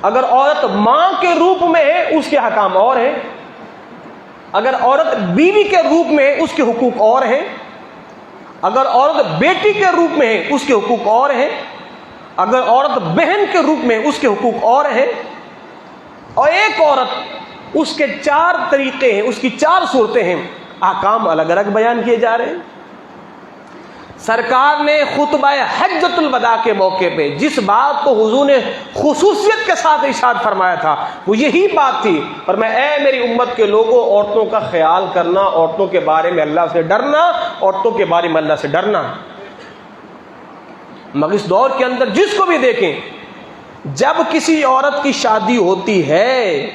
اگر عورت ماں کے روپ میں ہے اس کے احکام اور ہیں، اگر عورت بیوی کے روپ میں ہے اس کے حقوق اور ہیں، اگر عورت بیٹی کے روپ میں ہے اس کے حقوق اور ہیں، اگر عورت بہن کے روپ میں اس کے حقوق اور ہیں، اور ایک عورت اس کے 4 طریقے ہیں، اس کی 4 صورتیں ہیں، احکام الگ الگ بیان کیے جا رہے ہیں۔ سرکار نے خطبہ حجۃ الوداع کے موقع پہ جس بات کو حضور نے خصوصیت کے ساتھ ارشاد فرمایا تھا وہ یہی بات تھی، اور میں اے میری امت کے لوگوں، عورتوں کا خیال کرنا، عورتوں کے بارے میں اللہ سے ڈرنا، عورتوں کے بارے میں اللہ سے ڈرنا۔ مگر اس دور کے اندر جس کو بھی دیکھیں، جب کسی عورت کی شادی ہوتی ہے،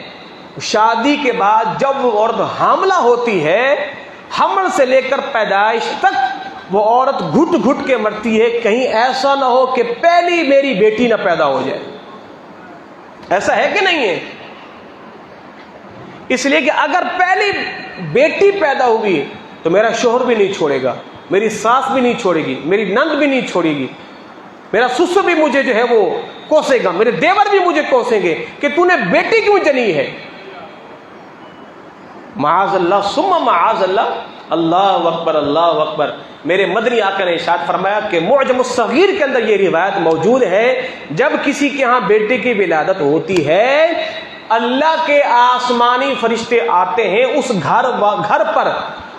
شادی کے بعد جب وہ عورت حاملہ ہوتی ہے، حمل سے لے کر پیدائش تک وہ عورت گھٹ گھٹ کے مرتی ہے، کہیں ایسا نہ ہو کہ پہلی میری بیٹی نہ پیدا ہو جائے۔ ایسا ہے کہ نہیں ہے؟ اس لیے کہ اگر پہلی بیٹی پیدا ہوئی تو میرا شوہر بھی نہیں چھوڑے گا، میری ساس بھی نہیں چھوڑے گی، میری نند بھی نہیں چھوڑے گی، میرا سسر بھی مجھے جو ہے وہ کوسے گا، میرے دیور بھی مجھے کوسیں گے کہ تو نے بیٹی کیوں جنی ہے۔ معاذ اللہ ثم معاذ اللہ۔ اللہ اکبر، اللہ اکبر۔ میرے مدنی آقا نے ارشاد فرمایا کہ معجم الصغیر کے اندر یہ روایت موجود ہے، جب کسی کے ہاں بیٹے کی ولادت ہوتی ہے، اللہ کے آسمانی فرشتے آتے ہیں اس گھر پر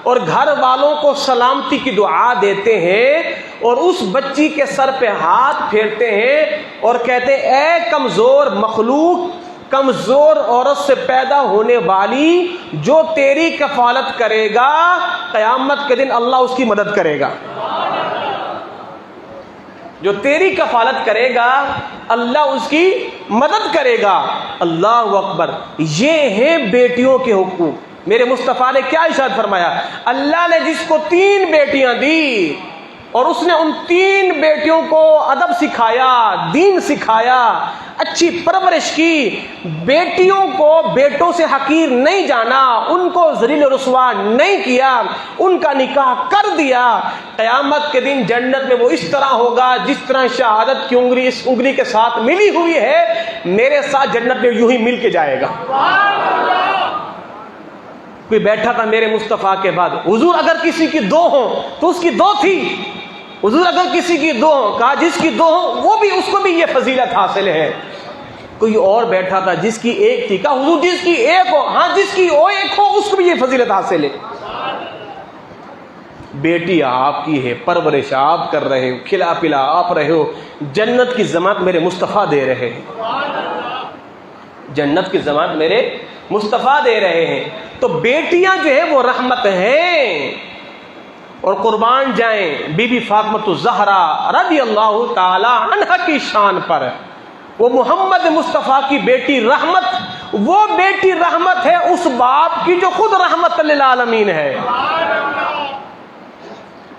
اور گھر والوں کو سلامتی کی دعا دیتے ہیں، اور اس بچی کے سر پہ ہاتھ پھیرتے ہیں اور کہتے ہیں اے کمزور مخلوق، کمزور عورت سے پیدا ہونے والی، جو تیری کفالت کرے گا قیامت کے دن اللہ اس کی مدد کرے گا۔ جو تیری کفالت کرے گا اللہ اس کی مدد کرے گا۔ اللہ اکبر۔ یہ ہیں بیٹیوں کے حقوق۔ میرے مصطفیٰ نے کیا ارشاد فرمایا؟ اللہ نے جس کو 3 بیٹیاں دی اور اس نے ان 3 بیٹیوں کو ادب سکھایا، دین سکھایا، اچھی پرورش کی، بیٹیوں کو بیٹوں سے حقیر نہیں جانا، ان کو ذلیل و رسوا نہیں کیا، ان کا نکاح کر دیا، قیامت کے دن جنت میں وہ اس طرح ہوگا جس طرح شہادت کی انگلی اس انگلی کے ساتھ ملی ہوئی ہے، میرے ساتھ جنت میں یوں ہی مل کے جائے گا۔ کوئی بیٹھا تھا میرے مصطفیٰ کے بعد، حضور اگر کسی کی 2 ہوں تو اس کی 2 تھی، حضور اگر کسی کی 2 ہوں، کہا جس کی 2 ہوں وہ بھی، اس کو بھی یہ فضیلت حاصل ہے۔ کوئی اور بیٹھا تھا جس کی 1 تھی، کہا حضور جس کی 1 ہو، ہاں جس کی 1 ہو اس کو بھی یہ فضیلت حاصل ہے۔ بیٹی آپ کی ہے، پرورش آپ کر رہے ہو، کھلا پلا آپ رہے ہو، جنت کی ضمانت میرے مصطفیٰ دے رہے ہیں، جنت کی ضمانت میرے مصطفیٰ دے رہے ہیں۔ تو بیٹیاں جو ہے وہ رحمت ہیں، اور قربان جائیں بی بی فاطمہ الزہرا رضی اللہ تعالی عنہا کی شان پر، وہ محمد مصطفیٰ کی بیٹی رحمت، وہ بیٹی رحمت ہے اس باپ کی جو خود رحمت للعالمین ہے.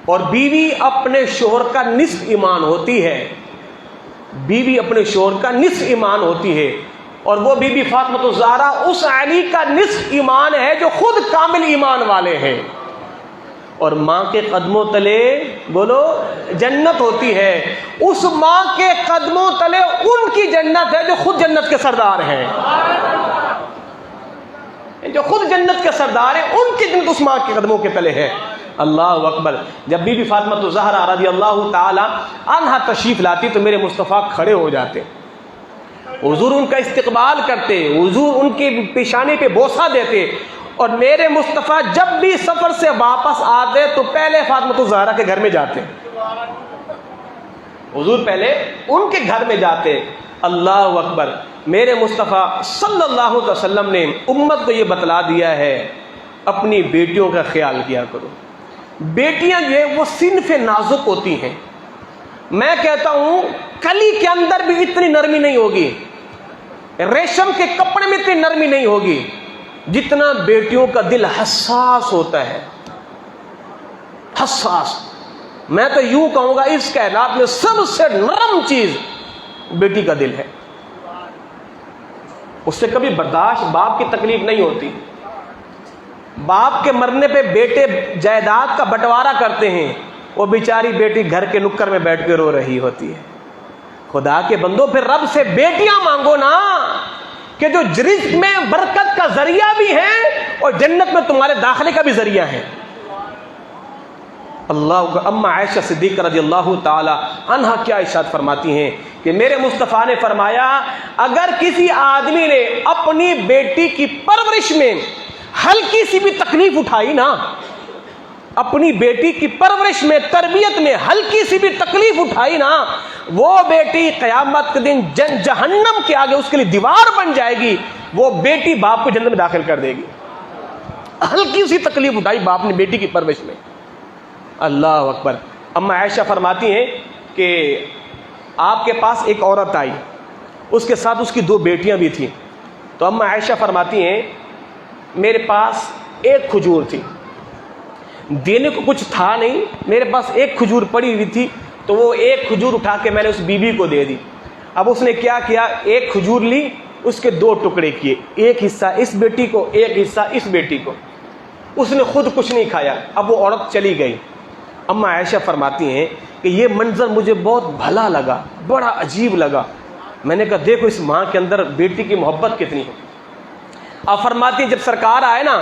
اور بیوی اپنے شوہر کا نصف ایمان ہوتی ہے، بیوی اپنے شوہر کا نصف ایمان ہوتی ہے، اور وہ بی بی فاطمہ الزہرا اس علی کا نصف ایمان ہے جو خود کامل ایمان والے ہیں. اور ماں کے قدموں تلے بولو جنت ہوتی ہے، اس ماں کے قدموں تلے ان کی جنت ہے جو خود جنت کے سردار ہیں، جو خود جنت کے سردار ہیں ان کی جنت اس ماں کے قدموں کے تلے ہے. اللہ اکبر. جب بی بی فاطمہ الزہرا رضی اللہ تعالی عنہا تشریف لاتی تو میرے مصطفیٰ کھڑے ہو جاتے، حضور ان کا استقبال کرتے، حضور ان کی پیشانی پہ بوسہ دیتے، اور میرے مصطفیٰ جب بھی سفر سے واپس آتے تو پہلے فاطمہ الزہرا کے گھر میں جاتے، حضور پہلے ان کے گھر میں جاتے. اللہ اکبر. میرے مصطفیٰ صلی اللہ علیہ وسلم نے امت کو یہ بتلا دیا ہے اپنی بیٹیوں کا خیال کیا کرو. بیٹیاں جو ہیں وہ صنف نازک ہوتی ہیں. میں کہتا ہوں کلی کے اندر بھی اتنی نرمی نہیں ہوگی، ریشم کے کپڑے میں اتنی نرمی نہیں ہوگی جتنا بیٹیوں کا دل حساس ہوتا ہے. حساس، میں تو یوں کہوں گا اس کائنات میں سب سے نرم چیز بیٹی کا دل ہے. اس سے کبھی برداشت باپ کی تکلیف نہیں ہوتی. باپ کے مرنے پہ بیٹے جائیداد کا بٹوارا کرتے ہیں، وہ بیچاری بیٹی گھر کے نکر میں بیٹھ کے رو رہی ہوتی ہے. خدا کے بندو پھر رب سے بیٹیاں مانگو نا، کہ جو رزق میں برکت کا ذریعہ بھی ہیں اور جنت میں تمہارے داخلے کا بھی ذریعہ ہے. اللہ. اما عائشہ صدیقہ رضی اللہ تعالی عنہا کیا ارشاد فرماتی ہیں کہ میرے مصطفیٰ نے فرمایا اگر کسی آدمی نے اپنی بیٹی کی پرورش میں ہلکی سی بھی تکلیف اٹھائی نا، اپنی بیٹی کی پرورش میں تربیت میں ہلکی سی بھی تکلیف اٹھائی نا، وہ بیٹی قیامت کے دن جہنم کے آگے اس کے لیے دیوار بن جائے گی. وہ بیٹی باپ کو جنت میں داخل کر دے گی. ہلکی سی تکلیف اٹھائی باپ نے بیٹی کی پرورش میں. اللہ اکبر. اما عائشہ فرماتی ہیں کہ آپ کے پاس ایک عورت آئی، اس کے ساتھ اس کی 2 بیٹیاں بھی تھیں. تو اما عائشہ فرماتی ہیں میرے پاس ایک کھجور تھی، دینے کو کچھ تھا نہیں، میرے پاس ایک کھجور پڑی ہوئی تھی، تو وہ ایک کھجور اٹھا کے میں نے اس بیوی کو دے دی. اب اس نے کیا کیا، ایک کھجور لی، اس کے 2 ٹکڑے کیے، ایک حصہ اس بیٹی کو، ایک حصہ اس بیٹی کو. اس نے خود کچھ نہیں کھایا. اب وہ عورت چلی گئی. اما عائشہ فرماتی ہیں کہ یہ منظر مجھے بہت بھلا لگا، بڑا عجیب لگا. میں نے کہا دیکھو اس ماں کے اندر بیٹی کی محبت کتنی ہے. اب فرماتی ہیں جب سرکار آئے نا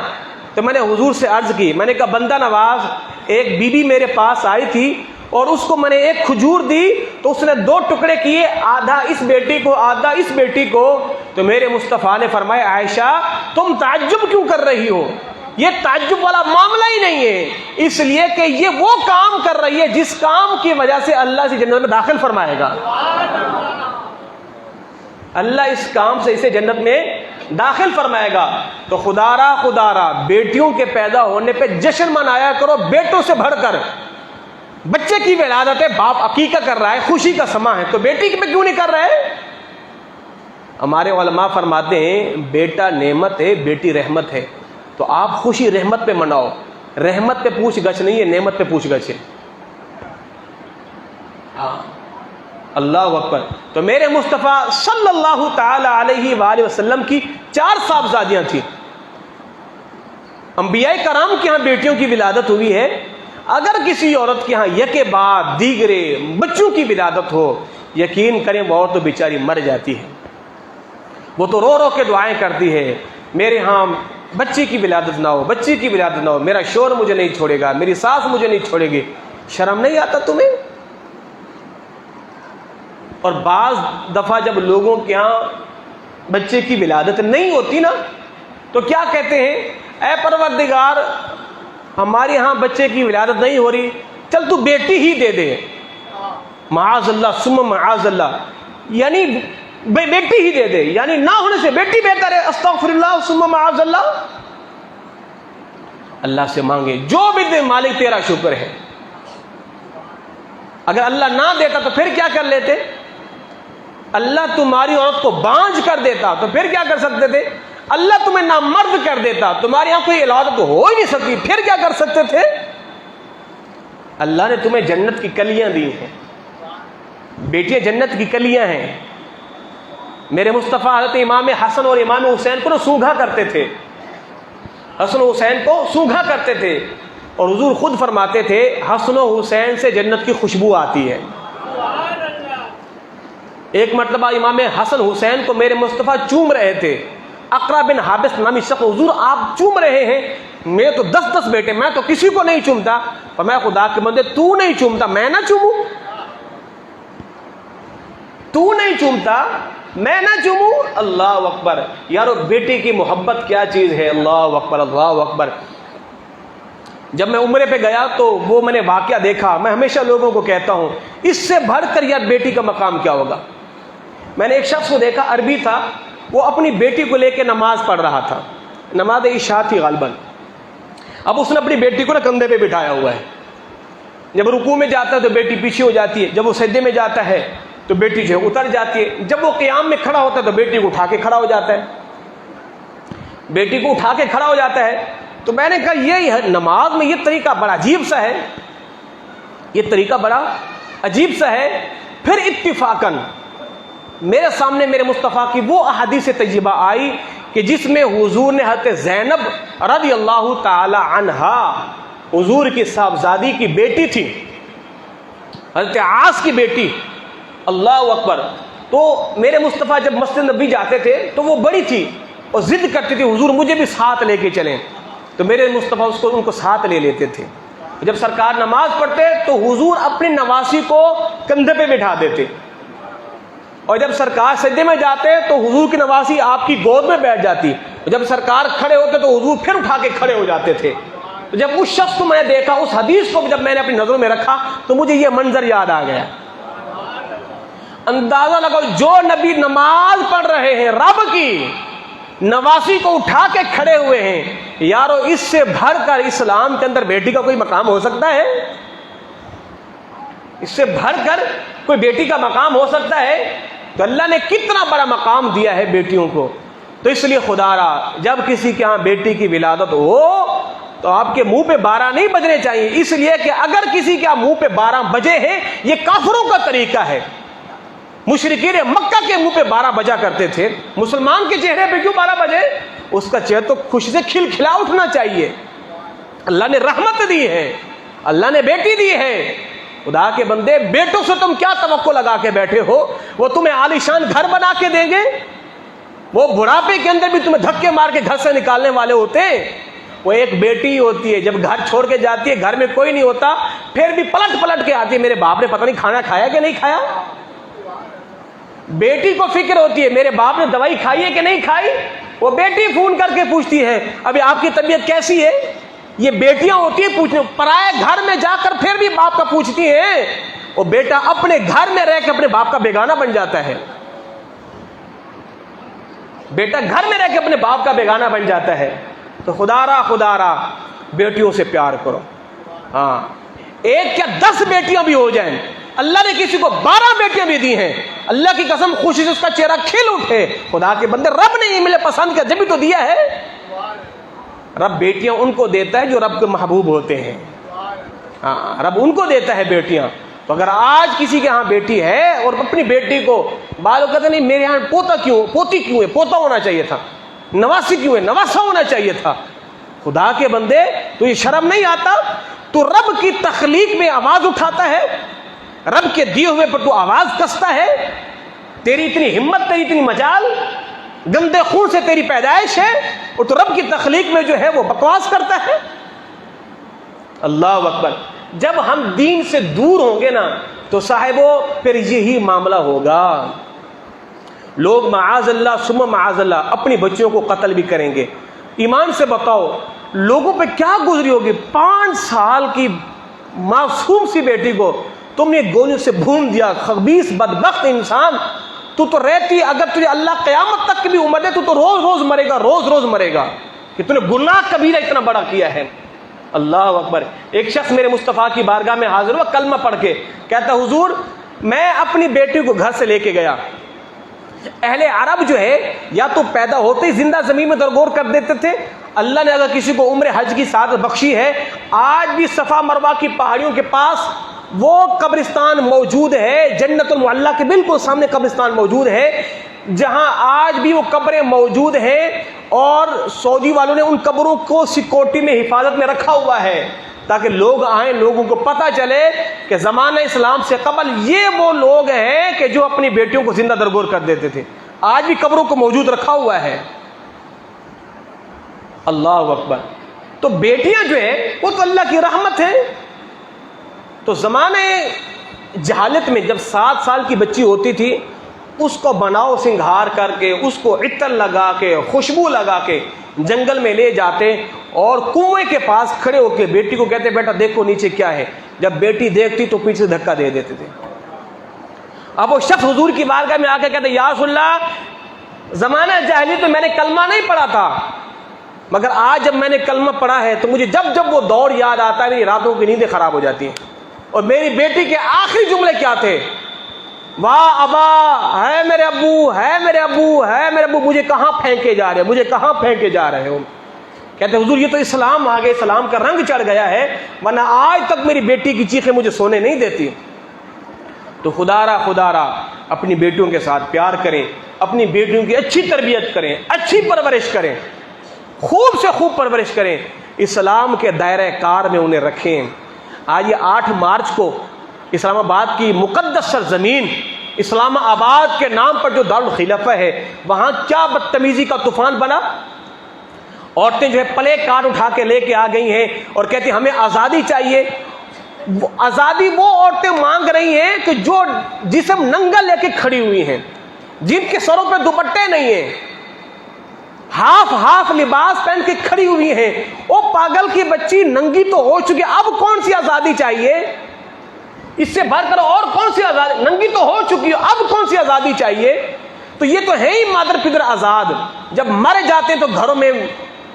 تو میں نے حضور سے عرض کی، میں نے کہا بندہ نواز ایک بی بی میرے پاس آئی تھی اور اس کو میں نے ایک کھجور دی تو اس نے 2 ٹکڑے کیے، آدھا اس بیٹی کو آدھا اس بیٹی کو. تو میرے مصطفیٰ نے فرمایا عائشہ تم تعجب کیوں کر رہی ہو، یہ تعجب والا معاملہ ہی نہیں ہے، اس لیے کہ یہ وہ کام کر رہی ہے جس کام کی وجہ سے اللہ سے جنت میں داخل فرمائے گا. اللہ اس کام سے اسے جنت میں داخل فرمائے گا. تو خدارا بیٹیوں کے پیدا ہونے پہ جشن منایا کرو بیٹوں سے بڑھ کر. بچے کی ولادت ہے، باپ عقیقہ کر رہا ہے، خوشی کا سما ہے، تو بیٹی پہ کیوں نہیں کر رہے؟ ہمارے علماء فرماتے ہیں بیٹا نعمت ہے، بیٹی رحمت ہے. تو آپ خوشی رحمت پہ مناؤ، رحمت پہ پوچھ گچھ نہیں ہے، نعمت پہ پوچھ گچھ ہے. ہاں اللہ اکبر. تو میرے مصطفیٰ صلی اللہ تعالی علیہ وآلہ وسلم کی 4 صاحبزادیاں تھیں. انبیاء کرام کے ہاں بیٹیوں کی ولادت ہوئی ہے. اگر کسی عورت کے ہاں یکے بعد دیگرے بچوں کی ولادت ہو، یقین کریں وہ عورت تو بیچاری مر جاتی ہے. وہ تو رو رو کے دعائیں کرتی ہے میرے ہاں بچی کی ولادت نہ ہو، بچی کی ولادت نہ ہو، میرا شوہر مجھے نہیں چھوڑے گا، میری ساس مجھے نہیں چھوڑے گی. شرم نہیں آتا تمہیں؟ اور بعض دفعہ جب لوگوں کے ہاں بچے کی ولادت نہیں ہوتی نا تو کیا کہتے ہیں، اے پروردگار ہمارے ہاں بچے کی ولادت نہیں ہو رہی، چل تو بیٹی ہی دے دے. معاذ اللہ ثم معاذ اللہ، یعنی بیٹی ہی دے دے، یعنی نہ ہونے سے بیٹی بہتر ہے. استغفر اللہ ثم معاذ اللہ. اللہ سے مانگے جو بھی دے مالک تیرا شکر ہے. اگر اللہ نہ دیتا تو پھر کیا کر لیتے؟ اللہ تمہاری عورت کو بانجھ کر دیتا تو پھر کیا کر سکتے تھے؟ اللہ تمہیں نامرد کر دیتا، تمہارے یہاں کوئی اولاد تو ہو ہی نہیں سکتی، پھر کیا کر سکتے تھے؟ اللہ نے تمہیں جنت کی کلیاں دی ہیں، بیٹیاں جنت کی کلیاں ہیں۔ میرے مصطفیٰ حضرت امام حسن اور امام حسین کو سونگھا کرتے تھے، حسن و حسین کو سونگھا کرتے تھے، اور حضور خود فرماتے تھے حسن و حسین سے جنت کی خوشبو آتی ہے۔ ایک مرتبہ امام حسن حسین کو میرے مصطفیٰ چوم رہے تھے، اقرا بن حابس نامی شخص، حضور آپ چوم رہے ہیں، میرے تو 10 بیٹے، میں تو کسی کو نہیں چومتا، پر میں خدا کے بندے تو نہیں چومتا میں نہ چوموں، تو نہیں چومتا میں نہ چوموں۔ اللہ اکبر یارو، بیٹی کی محبت کیا چیز ہے، اللہ اکبر اللہ اکبر۔ جب میں عمرے پہ گیا تو وہ میں نے واقعہ دیکھا، میں ہمیشہ لوگوں کو کہتا ہوں اس سے بڑھ کر یار بیٹی کا مقام کیا ہوگا۔ میں نے ایک شخص کو دیکھا، عربی تھا، وہ اپنی بیٹی کو لے کے نماز پڑھ رہا تھا، نماز عشاء تھی غالباً۔ اب اس نے اپنی بیٹی کو نا کندھے پہ بٹھایا ہوا ہے، جب رکوع میں جاتا ہے تو بیٹی پیچھے ہو جاتی ہے، جب وہ سجدے میں جاتا ہے تو بیٹی جو ہے اتر جاتی ہے، جب وہ قیام میں کھڑا ہوتا ہے تو بیٹی کو اٹھا کے کھڑا ہو جاتا ہے، بیٹی کو اٹھا کے کھڑا ہو جاتا ہے۔ تو میں نے کہا یہ نماز میں یہ طریقہ بڑا عجیب سا ہے، یہ طریقہ بڑا عجیب سا ہے۔ پھر اتفاقاً میرے سامنے میرے مصطفیٰ کی وہ احادیث طیبہ آئی کہ جس میں حضور نے حضرت زینب رضی اللہ تعالی عنہا، حضور کی صاحبزادی کی بیٹی تھی، حضرت عاص کی بیٹی، اللہ اکبر۔ تو میرے مصطفیٰ جب مسجد نبی جاتے تھے تو وہ بڑی تھی اور ضد کرتی تھی حضور مجھے بھی ساتھ لے کے چلیں، تو میرے مصطفیٰ ان کو ساتھ لے لیتے تھے۔ جب سرکار نماز پڑھتے تو حضور اپنی نواسی کو کندھے پہ بٹھا دیتے، اور جب سرکار سجدے میں جاتے تو حضور کی نواسی آپ کی گود میں بیٹھ جاتی، جب سرکار کھڑے ہوتے تو حضور پھر اٹھا کے کھڑے ہو جاتے تھے۔ تو جب اس شخص کو میں نے دیکھا، اس حدیث کو جب میں نے اپنی نظروں میں رکھا تو مجھے یہ منظر یاد آ گیا۔ اندازہ لگاؤ، جو نبی نماز پڑھ رہے ہیں، رب کی نواسی کو اٹھا کے کھڑے ہوئے ہیں، یارو اس سے بڑھ کر اسلام کے اندر بیٹی کا کوئی مقام ہو سکتا ہے؟ اس سے بڑھ کر کوئی بیٹی کا مقام ہو سکتا ہے؟ تو اللہ نے کتنا بڑا مقام دیا ہے بیٹیوں کو۔ تو اس لیے خدا را جب کسی کے ہاں بیٹی کی ولادت ہو تو آپ کے منہ پہ 12 نہیں بجنے چاہیے، اس لیے کہ اگر کسی کے منہ پہ 12 بجے ہیں یہ کافروں کا طریقہ ہے۔ مشرکین مکہ کے منہ پہ 12 بجا کرتے تھے، مسلمان کے چہرے پہ کیوں 12 بجے؟ اس کا چہرہ تو خوشی سے کھلکھلا اٹھنا چاہیے۔ اللہ نے رحمت دی ہے، اللہ نے بیٹی دی ہے۔ خدا کے بندے، بیٹوں سے تم کیا توقع لگا کے بیٹھے ہو؟ وہ تمہیں عالیشان گھر بنا کے دیں گے؟ وہ بڑھاپے کے اندر بھی تمہیں دھکے مار کے گھر سے نکالنے والے ہوتے ہیں؟ وہ ایک بیٹی ہی ہوتی ہے، جب گھر چھوڑ کے جاتی ہے، گھر میں کوئی نہیں ہوتا، پھر بھی پلٹ پلٹ کے آتی ہے، میرے باپ نے پتہ نہیں کھانا کھایا کہ نہیں کھایا۔ بیٹی کو فکر ہوتی ہے میرے باپ نے دوائی کھائی ہے کہ نہیں کھائی، وہ بیٹی فون کر کے پوچھتی ہے ابھی آپ کی طبیعت کیسی ہے۔ یہ بیٹیاں ہوتی ہیں پوچھنے، پرائے گھر میں جا کر پھر بھی باپ کا پوچھتی ہیں، وہ بیٹا اپنے گھر میں رہ کے اپنے باپ کا بیگانہ بن جاتا ہے، بیٹا گھر میں رہ کے اپنے باپ کا بیگانہ بن جاتا ہے۔ تو خدا را بیٹیوں سے پیار کرو، ہاں، ایک کیا 10 بیٹیاں بھی ہو جائیں، اللہ نے کسی کو 12 بیٹیاں بھی دی ہیں، اللہ کی قسم خوشی سے اس کا چہرہ کھل اٹھے۔ خدا کے بندے، رب نے یہ ملے پسند کیا جب بھی تو دیا ہے۔ رب بیٹیاں ان کو دیتا ہے جو رب کے محبوب ہوتے ہیں، ہاں، رب ان کو دیتا ہے بیٹیاں۔ تو اگر آج کسی کے ہاں بیٹی ہے اور اپنی بیٹی کو بالوں کہتے نہیں میرے ہاں پوتا کیوں، پوتی کیوں ہے، پوتا ہونا چاہیے تھا، نواسی کیوں ہے، نواسا ہونا چاہیے تھا۔ خدا کے بندے، تو یہ شرم نہیں آتا؟ تو رب کی تخلیق میں آواز اٹھاتا ہے، رب کے دیے ہوئے پر تو آواز کستا ہے؟ تیری اتنی ہمت، تیری اتنی مجال، گندے خون سے تیری پیدائش ہے، اور تو رب کی تخلیق میں جو ہے وہ بکواس کرتا ہے۔ اللہ اکبر۔ جب ہم دین سے دور ہوں گے نا تو صاحبو پھر یہی معاملہ ہوگا، لوگ معاذ اللہ ثم معاذ اللہ اپنی بچیوں کو قتل بھی کریں گے۔ ایمان سے بتاؤ لوگوں پہ کیا گزری ہوگی؟ 5 سال کی معصوم سی بیٹی کو تم نے گولیوں سے بھون دیا، خبیث بدبخت انسان، تو رہتی، اگر تجھے اللہ قیامت تک کی بھی عمر دے تو روز روز مرے گا، روز روز مرے گا، کہ تو نے گناہ کبیرہ اتنا بڑا کیا ہے۔ اللہ اکبر۔ ایک شخص میرے مصطفیٰ کی بارگاہ میں حاضر ہوا، کلمہ پڑھ کے کہتا حضور میں اپنی بیٹی کو گھر سے لے کے گیا، اہل عرب جو ہے یا تو پیدا ہوتے ہی زندہ زمین میں درگور کر دیتے تھے. اللہ نے اگر کسی کو عمر حج کی سعادت بخشی ہے، آج بھی صفا مروہ کی پہاڑیوں کے پاس وہ قبرستان موجود ہے، جنت المعلی کے بالکل سامنے قبرستان موجود ہے، جہاں آج بھی وہ قبریں موجود ہیں، اور سعودی والوں نے ان قبروں کو سیکورٹی میں حفاظت میں رکھا ہوا ہے تاکہ لوگ آئیں، لوگوں کو پتہ چلے کہ زمانہ اسلام سے قبل یہ وہ لوگ ہیں کہ جو اپنی بیٹیوں کو زندہ درگور کر دیتے تھے. آج بھی قبروں کو موجود رکھا ہوا ہے. اللہ اکبر. تو بیٹیاں جو ہے وہ تو اللہ کی رحمت ہے. تو زمانے جہالت میں جب 7 سال کی بچی ہوتی تھی، اس کو بناؤ سنگھار کر کے، اس کو عطر لگا کے، خوشبو لگا کے جنگل میں لے جاتے اور کنویں کے پاس کھڑے ہو کے بیٹی کو کہتے بیٹا دیکھو نیچے کیا ہے. جب بیٹی دیکھتی تو پیچھے دھکا دے دیتے تھے. اب وہ شخص حضور کی بارگاہ میں آ کے کہتے یا رسول اللہ، زمانہ جاہلیت میں نے کلمہ نہیں پڑھا تھا، مگر آج جب میں نے کلمہ پڑھا ہے تو مجھے جب وہ دور یاد آتا ہے میری راتوں کی نیندیں خراب ہو جاتی ہیں. اور میری بیٹی کے آخری جملے کیا تھے؟ واہ ابا، ہے میرے ابو، ہے میرے ابو، ہے میرے ابو، مجھے کہاں پھینکے جا رہے ہو، مجھے کہاں پھینکے جا رہے ہو. کہتے حضور یہ تو اسلام آ گیا، اسلام کا رنگ چڑھ گیا ہے، ورنہ آج تک میری بیٹی کی چیخیں مجھے سونے نہیں دیتی. تو خدا را اپنی بیٹیوں کے ساتھ پیار کریں، اپنی بیٹیوں کی اچھی تربیت کریں، اچھی پرورش کریں، خوب سے خوب پرورش کریں، اسلام کے دائرہ کار میں انہیں رکھیں. آج یہ 8 مارچ کو اسلام آباد کی مقدس سرزمین اسلام آباد کے نام پر جو دارالخلافہ ہے، وہاں کیا بدتمیزی کا طوفان بنا. عورتیں جو ہے پلے کارڈ اٹھا کے لے کے آ گئی ہیں اور کہتی ہمیں آزادی چاہیے. آزادی وہ عورتیں مانگ رہی ہیں کہ جو جسم ننگا لے کے کھڑی ہوئی ہیں، جن کے سروں پہ دوپٹے نہیں ہیں، ہاف لباس پہن کے کھڑی ہوئی ہیں. وہ پاگل کی بچی ننگی تو ہو چکی، اب کون سی آزادی چاہیے؟ اس سے بڑھ کر اور کون سی آزادی؟ ننگی تو ہو چکی ہے، اب کون سی آزادی چاہیے؟ تو یہ تو ہے ہی مادر پدر آزاد. جب مر جاتے ہیں تو گھروں میں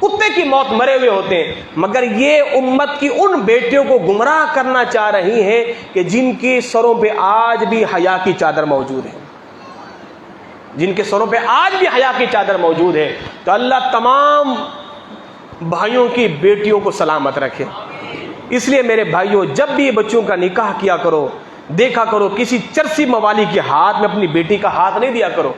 کتے کی موت مرے ہوئے ہوتے ہیں. مگر یہ امت کی ان بیٹیوں کو گمراہ کرنا چاہ رہی ہیں کہ جن کی سروں پہ آج بھی حیا کی چادر موجود ہے، جن کے سروں پہ آج بھی حیا کی چادر موجود ہے. تو اللہ تمام بھائیوں کی بیٹیوں کو سلامت رکھے. اس لیے میرے بھائیوں، جب بھی بچوں کا نکاح کیا کرو، دیکھا کرو کسی چرسی موالی کے ہاتھ میں اپنی بیٹی کا ہاتھ نہیں دیا کرو،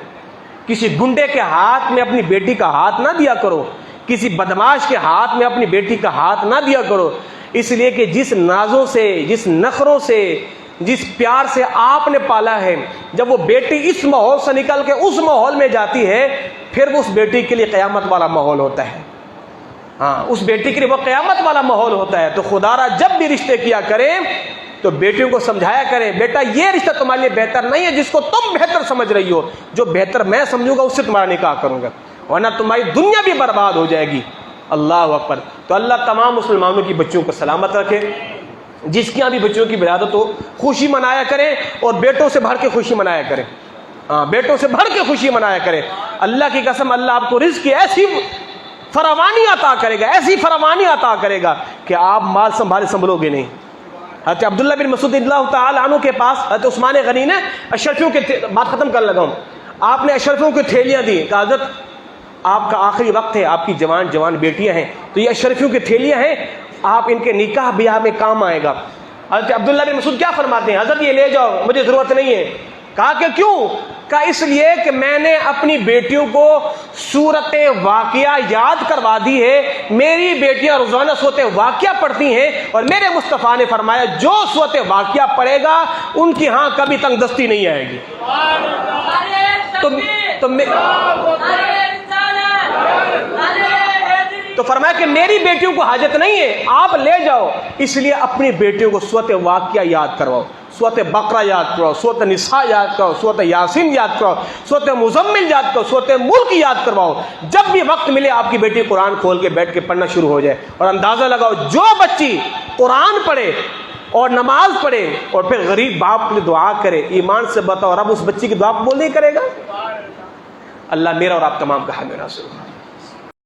کسی گنڈے کے ہاتھ میں اپنی بیٹی کا ہاتھ نہ دیا کرو، کسی بدماش کے ہاتھ میں اپنی بیٹی کا ہاتھ نہ دیا کرو. اس لیے کہ جس نازوں سے، جس نخروں سے، جس پیار سے آپ نے پالا ہے، جب وہ بیٹی اس ماحول سے نکل کے اس ماحول میں جاتی ہے، پھر اس بیٹی کے لیے قیامت والا ماحول ہوتا ہے. ہاں، اس بیٹی کے لیے وہ قیامت والا ماحول ہوتا ہے. تو خدا را جب بھی رشتے کیا کریں تو بیٹیوں کو سمجھایا کریں بیٹا یہ رشتہ تمہارے لیے بہتر نہیں ہے، جس کو تم بہتر سمجھ رہی ہو، جو بہتر میں سمجھوں گا اس سے تمہارا نکاح کروں گا، ورنہ تمہاری دنیا بھی برباد ہو جائے گی. اللہ اکبر. تو اللہ تمام مسلمانوں کی بچوں کو سلامت رکھے. جس کی یہاں بھی بچوں کی ولادت ہو خوشی منایا کریں، اور بیٹوں سے بھر کے خوشی منایا کریں. ہاں، بیٹوں سے بھر کے خوشی منایا کریں. اللہ کی قسم اللہ آپ کو رزق کی ایسی فراوانی عطا کرے گا، ایسی فراوانی عطا کرے گا کہ آپ مال سنبھالو گے نہیں. حضرت عبداللہ بن مسعود اللہ تعالی عنہ کے پاس حضرت عثمان غنی نے اشرفیوں کے بات ختم کر لگا ہوں، آپ نے اشرفیوں کی تھیلیاں دی، کہا حضرت آپ کا آخری وقت ہے، آپ کی جوان بیٹیاں ہیں، تو یہ اشرفیوں کی تھیلیاں ہیں، آپ ان کے نکاح بیاہ میں کام آئے گا. حضرت عبداللہ بن مسعود کیا فرماتے ہیں؟ حضرت یہ لے جاؤ، مجھے ضرورت نہیں ہے. کہا کہ کیوں؟ کہا اس لیے کہ میں نے اپنی بیٹیوں کو صورت واقعہ یاد کروا دی ہے. میری بیٹیاں روزانہ صورت واقعہ پڑھتی ہیں، اور میرے مصطفیٰ نے فرمایا جو صورت واقعہ پڑھے گا ان کی ہاں کبھی تنگ دستی نہیں آئے گی. تو فرمایا کہ میری بیٹیوں کو حاجت نہیں ہے، آپ لے جاؤ. اس لیے اپنی بیٹیوں کو صورت واقعہ یاد کرواؤ، صورت بقرہ یاد کرواؤ، صورت نساء یاد کرواؤ، صورت یاسین یاد کرواؤ، صورت مزمل یاد کرواؤ، صورت ملک یاد کرواؤ. جب بھی وقت ملے آپ کی بیٹی قرآن کھول کے بیٹھ کے پڑھنا شروع ہو جائے. اور اندازہ لگاؤ جو بچی قرآن پڑھے اور نماز پڑھے اور پھر غریب باپ کے لیے دعا کرے، ایمان سے بتاؤ رب اس بچی کی دعا قبول نہیں کرے گا؟ اللہ میرا اور آپ تمام کا حامی ناصر.